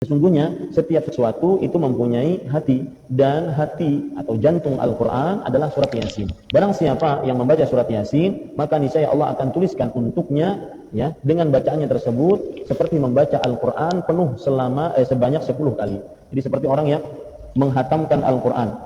Sesungguhnya setiap sesuatu itu mempunyai hati, dan hati atau jantung Al-Quran adalah surat Yasin. Barang siapa yang membaca surat Yasin, maka niscaya Allah akan tuliskan untuknya ya dengan bacaannya tersebut seperti membaca Al-Quran penuh sebanyak 10 kali. Jadi seperti orang yang menghatamkan Al-Quran,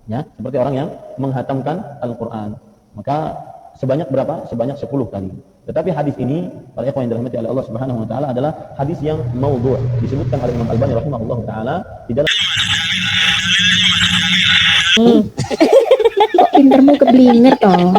ya, seperti orang yang menghatamkan Al-Quran. Maka sebanyak berapa? Sebanyak 10 kali. Tetapi hadis ini, para ikhwan yang dirahmati oleh Allah Subhanahu wa taala, adalah hadis yang maudhu'. Disebutkan oleh Imam Al-Albani rahimahullahu taala di dalam Kok pintermu keblinger toh?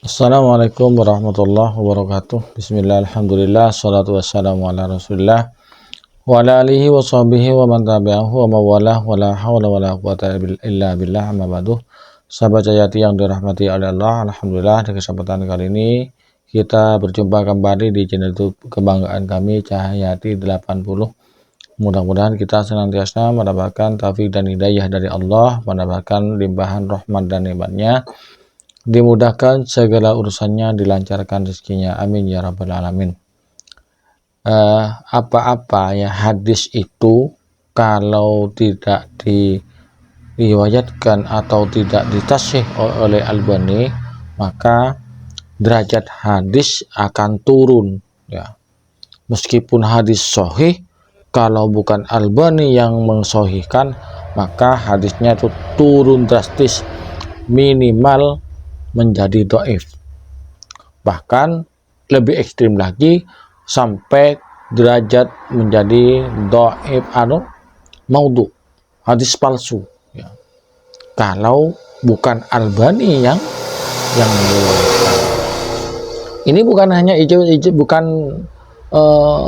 Assalamualaikum warahmatullahi wabarakatuh. Bismillah, alhamdulillah, salatu wassalamu ala rasulillah wa ala alihi wa sahbihi wa man tabi'ahu wa mawalah wa la hawla wa la quwata illa billah, amma ba'du. Sahabat Cahayati yang dirahmati oleh Allah, alhamdulillah di kesempatan kali ini kita berjumpa kembali di channel YouTube kebanggaan kami, Cahayati 80. Mudah-mudahan kita senantiasa mendapatkan taufik dan hidayah dari Allah, mendapatkan limpahan rahmat dan nikmatnya, dimudahkan segala urusannya, dilancarkan rezekinya, amin ya rabbal alamin. Apa-apa ya hadis itu kalau tidak diriwayatkan atau tidak ditasih oleh Albani, maka derajat hadis akan turun ya. Meskipun hadis sahih, kalau bukan Albani yang mensahihkan, maka hadisnya itu turun drastis, minimal menjadi dhaif. Bahkan lebih ekstrim lagi sampai derajat menjadi dhaif maudhu', hadis palsu ya. Kalau bukan Albani yang meriwayatkan. Ini bukan hanya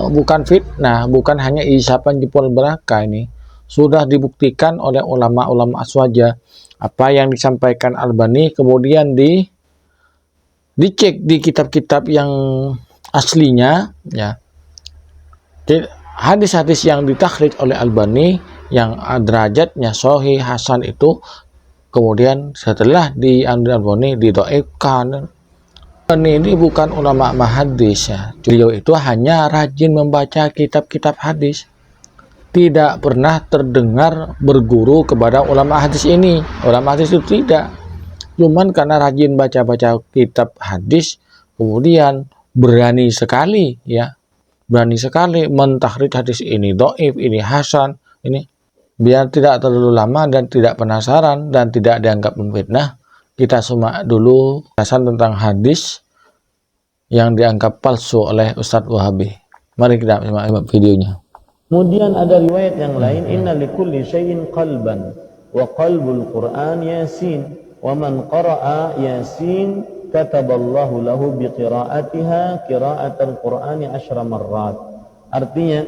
bukan fitnah, bukan hanya isapan jempol belaka. Ini sudah dibuktikan oleh ulama-ulama aswaja. Apa yang disampaikan Albani kemudian dicek di kitab-kitab yang aslinya ya. Hadis-hadis yang ditakhrij oleh Albani yang derajatnya sahih hasan itu kemudian setelah diambil Albani didhaifkan. Ini bukan ulama hadis ya. Beliau itu hanya rajin membaca kitab-kitab hadis, tidak pernah terdengar berguru kepada ulama hadis ini. Ulama hadis itu tidak, cuman karena rajin baca-baca kitab hadis, kemudian berani sekali mentakhrij hadis ini dhaif, ini hasan, ini biar tidak terlalu lama dan tidak penasaran dan tidak dianggap memfitnah. Kita simak dulu penjelasan tentang hadis yang dianggap palsu oleh Ustadz Wahabi. Mari kita simak videonya. Kemudian ada riwayat yang lain, inna likulli syai'in qalban wa qalbul Qur'an Yasin wa man qara'a Yasin kataballahu lahu biqira'atiha qira'atal Qur'ani 10 marrat. Artinya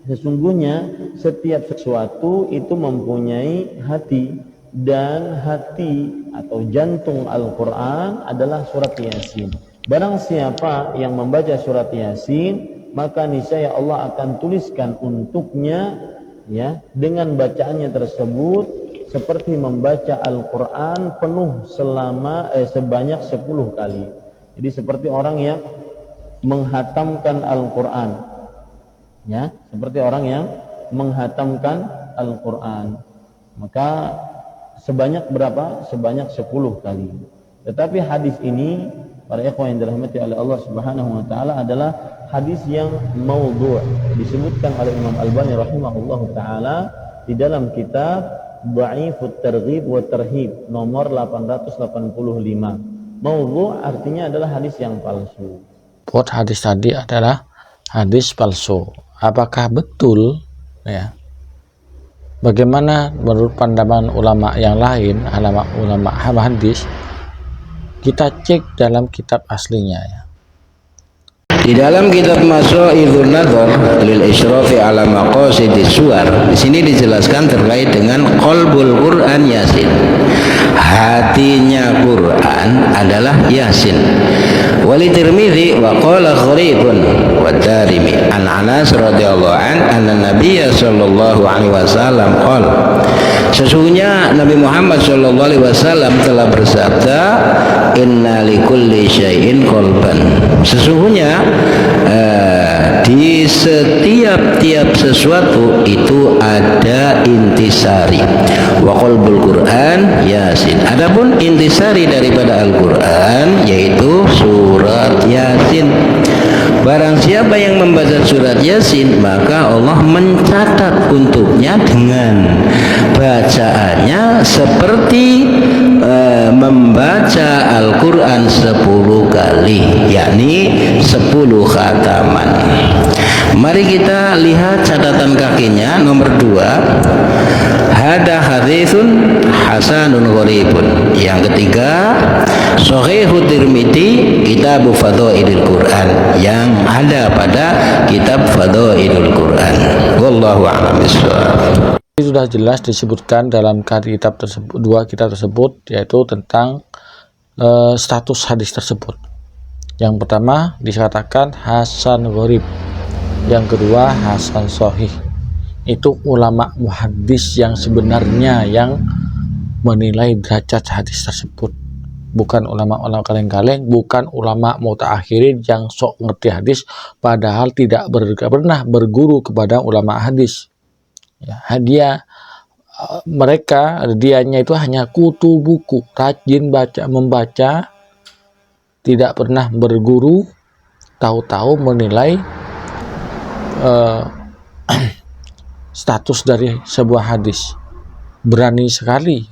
sesungguhnya setiap sesuatu itu mempunyai hati, dan hati atau jantung Al-Quran adalah surat Yasin. Barang siapa yang membaca surat Yasin, maka niscaya Allah akan tuliskan untuknya ya dengan bacaannya tersebut seperti membaca Al-Quran penuh sebanyak 10 kali. Jadi seperti orang yang menghatamkan Al-Quran ya, seperti orang yang menghatamkan Al-Quran. Maka sebanyak berapa? Sebanyak 10 kali. Tetapi hadis ini, para ikhwan yang dirahmati oleh Allah Subhanahu wa taala, adalah hadis yang maudhu'. Disebutkan oleh Imam Al-Albani rahimahullahu taala di dalam kitab Dha'ifut Targhib wa Tarhib nomor 885. Maudhu' artinya adalah hadis yang palsu. Hadis tadi adalah hadis palsu. Apakah betul ya? Bagaimana menurut pandangan ulama yang lain, ulama hadis? Kita cek dalam kitab aslinya ya. Di dalam kitab Masha'idzun Nadhar lil Isyrafi ala Maqasidis Suwar, di sini dijelaskan terkait dengan qalbul Quran Yasin. Hatinya Quran Quran adalah Yasin. Wali Tirmidzi wa qala Gharibun wa Darimi an Anas radhiyallahu an anna Nabiyya sallallahu alaihi wasallam qala, sesungguhnya Nabi Muhammad sallallahu alaihi wasallam telah bersabda, inna likulli syai'in qalban, sesungguhnya di setiap sesuatu itu ada intisari. Wa qalbul Quran Yasin, adapun intisari daripada Al-Quran yaitu surat Yasin. Barang siapa yang membaca surat Yasin, maka Allah mencatat untuknya dengan bacaannya seperti membaca Al-Quran 10 kali, yakni 10 khataman. Mari kita lihat catatan kakinya. Nomor 2, hada haditsun hasanun gharibun. Yang ketiga, Shahihut Tirmidzi kitab Fadhailul Quran, yang ada pada kitab Fadhailul Quran. Wallahu a'lam bishawab. Sudah jelas disebutkan dalam kitab tersebut, 2 kitab tersebut, yaitu tentang status hadis tersebut. Yang pertama dikatakan hasan gharib, yang kedua hasan sahih. Itu ulama muhaddis yang sebenarnya yang menilai derajat hadis tersebut, bukan ulama-ulama kaleng-kaleng, bukan ulama mutaakhirin yang sok ngerti hadis padahal tidak pernah berguru kepada ulama hadis. Ya, dianya itu hanya kutu buku, rajin membaca, tidak pernah berguru, tahu-tahu menilai status dari sebuah hadis. Berani sekali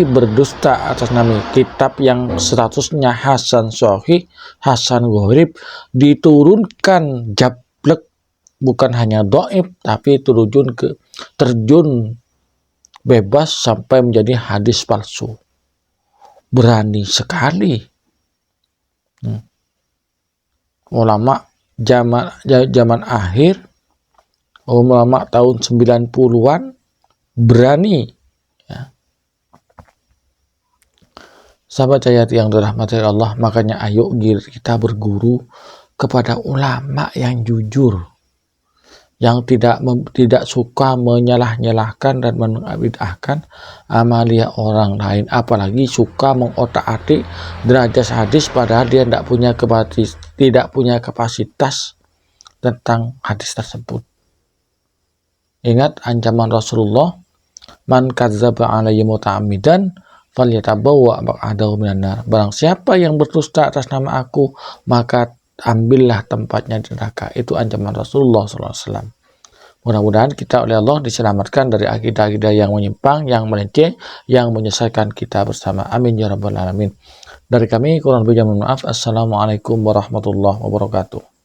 berdusta atas nama kitab yang statusnya hasan sahih, hasan gharib, diturunkan jablek, bukan hanya dhaif tapi terjun bebas sampai menjadi hadis palsu. Berani sekali ulama zaman akhir, ulama tahun 90-an berani, ya. Sahabat Hayati yang dirahmati Allah, makanya ayo kita berguru kepada ulama yang jujur, yang tidak suka menyalah-nyalahkan dan membid'ahkan amalia orang lain, apalagi suka mengotak-atik derajat hadis padahal dia tidak punya kapasitas tentang hadis tersebut. Ingat ancaman Rasulullah, man kadzdzaba alayya muta'ammidan falyatabawwa maq'adahu minan nar. Barang siapa yang berdusta atas nama aku, maka ambillah tempatnya di neraka. Itu ancaman Rasulullah SAW. Mudah-mudahan kita oleh Allah diselamatkan dari akidah-akidah yang menyimpang, yang melenceng, yang menyesatkan kita bersama. Amin ya rabbal alamin. Dari kami kurang lebih mohon maaf. Assalamualaikum warahmatullahi wabarakatuh.